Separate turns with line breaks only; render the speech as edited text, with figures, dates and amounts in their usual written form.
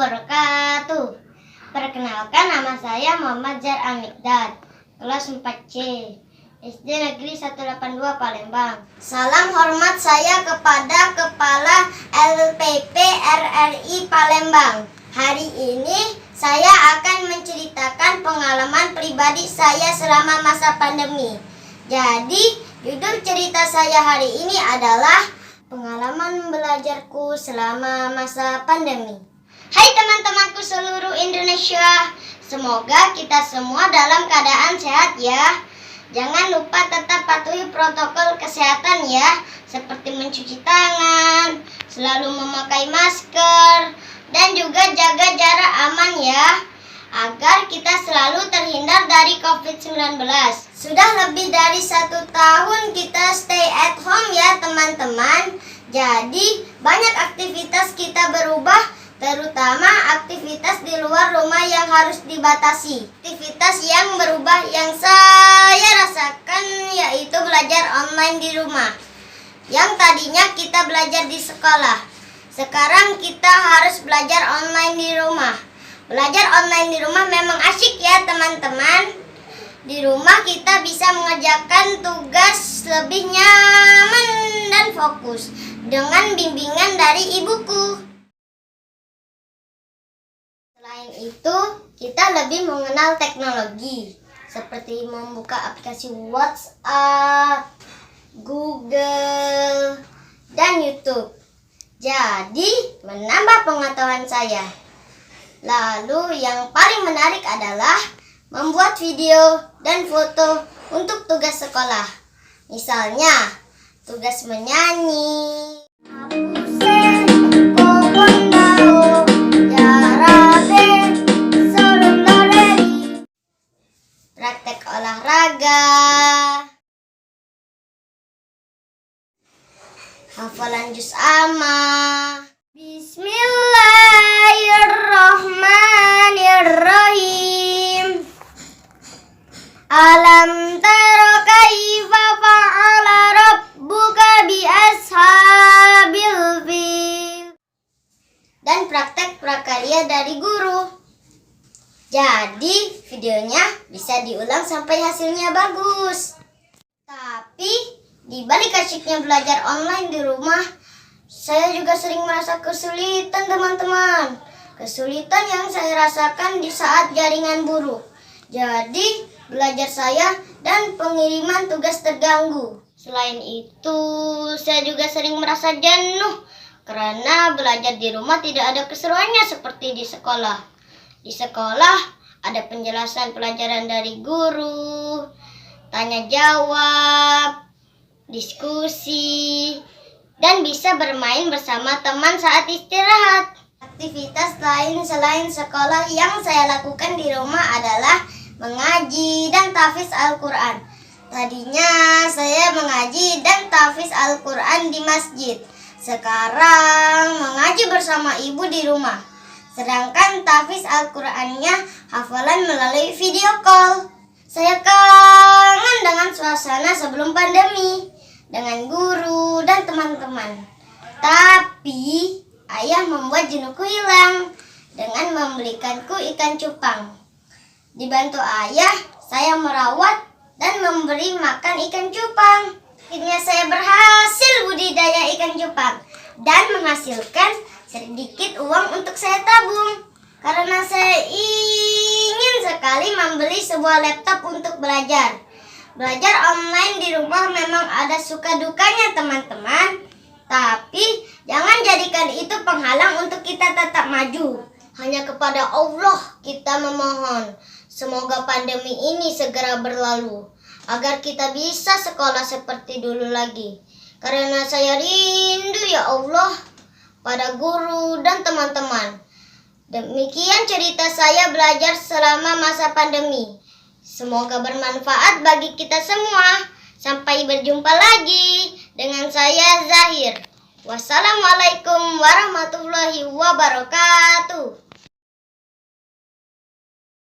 wabarakatuh. Perkenalkan, nama saya Muhammad Zar Amikdad, kelas 4C, SD Negeri 182 Palembang. Salam hormat saya kepada Kepala LPP RRI Palembang. Hari ini saya akan menceritakan pengalaman pribadi saya selama masa pandemi. Jadi, judul cerita saya hari ini adalah pengalaman belajarku selama masa pandemi. Hai teman-temanku seluruh Indonesia, semoga kita semua dalam keadaan sehat ya. Jangan lupa tetap patuhi protokol kesehatan ya, seperti mencuci tangan, selalu memakai masker, dan juga jaga jarak aman ya, agar kita selalu terhindar dari COVID-19. Sudah lebih dari 1 tahun kita stay at home ya teman-teman. Jadi banyak aktivitas kita berubah, terutama aktivitas di luar rumah yang harus dibatasi. Aktivitas yang berubah yang saya rasakan yaitu belajar online di rumah. Yang tadinya kita belajar di sekolah, sekarang kita harus belajar online di rumah. Belajar online di rumah memang asyik ya teman-teman. Di rumah kita bisa mengerjakan tugas lebih nyaman dan fokus dengan bimbingan dari ibuku. Selain itu, kita lebih mengenal teknologi, seperti membuka aplikasi WhatsApp, Google, dan YouTube. Jadi, menambah pengetahuan saya. Lalu, yang paling menarik adalah membuat video dan foto untuk tugas sekolah. Misalnya, tugas menyanyi, praktek olahraga, hafalan juz amma. Bismillahirrahmanirrahim. Alam tara kaifa fa'ala rabbuka bi ashabil fil. Dan praktek prakarya dari guru. Jadi videonya bisa diulang sampai hasilnya bagus. Tapi di balik asyiknya belajar online di rumah, saya juga sering merasa kesulitan teman-teman. Kesulitan yang saya rasakan di saat jaringan buruk. Jadi belajar saya dan pengiriman tugas terganggu. Selain itu, saya juga sering merasa jenuh karena belajar di rumah tidak ada keseruannya seperti di sekolah. Di sekolah ada penjelasan pelajaran dari guru, tanya jawab, diskusi, dan bisa bermain bersama teman saat istirahat. Aktivitas lain selain sekolah yang saya lakukan di rumah adalah mengaji dan tahfiz Al-Quran. Tadinya saya mengaji dan tahfiz Al-Quran di masjid. Sekarang mengaji bersama ibu di rumah. Sedangkan tahfiz Al-Qurannya hafalan melalui video call. Saya kangen dengan suasana sebelum pandemi, dengan guru dan teman-teman. Tapi ayah membuat jenuhku hilang dengan membelikanku ikan cupang. Dibantu ayah, saya merawat dan memberi makan ikan cupang. Akhirnya saya berhasil budidaya ikan cupang dan menghasilkan sedikit uang untuk saya tabung. Karena saya ingin sekali membeli sebuah laptop untuk belajar. Belajar online di rumah memang ada suka dukanya teman-teman. Tapi jangan jadikan itu penghalang untuk kita tetap maju. Hanya kepada Allah kita memohon. Semoga pandemi ini segera berlalu, agar kita bisa sekolah seperti dulu lagi. Karena saya rindu ya Allah pada guru dan teman-teman. Demikian cerita saya belajar selama masa pandemi. Semoga bermanfaat bagi kita semua. Sampai berjumpa lagi dengan saya Zahir. Wassalamualaikum warahmatullahi wabarakatuh.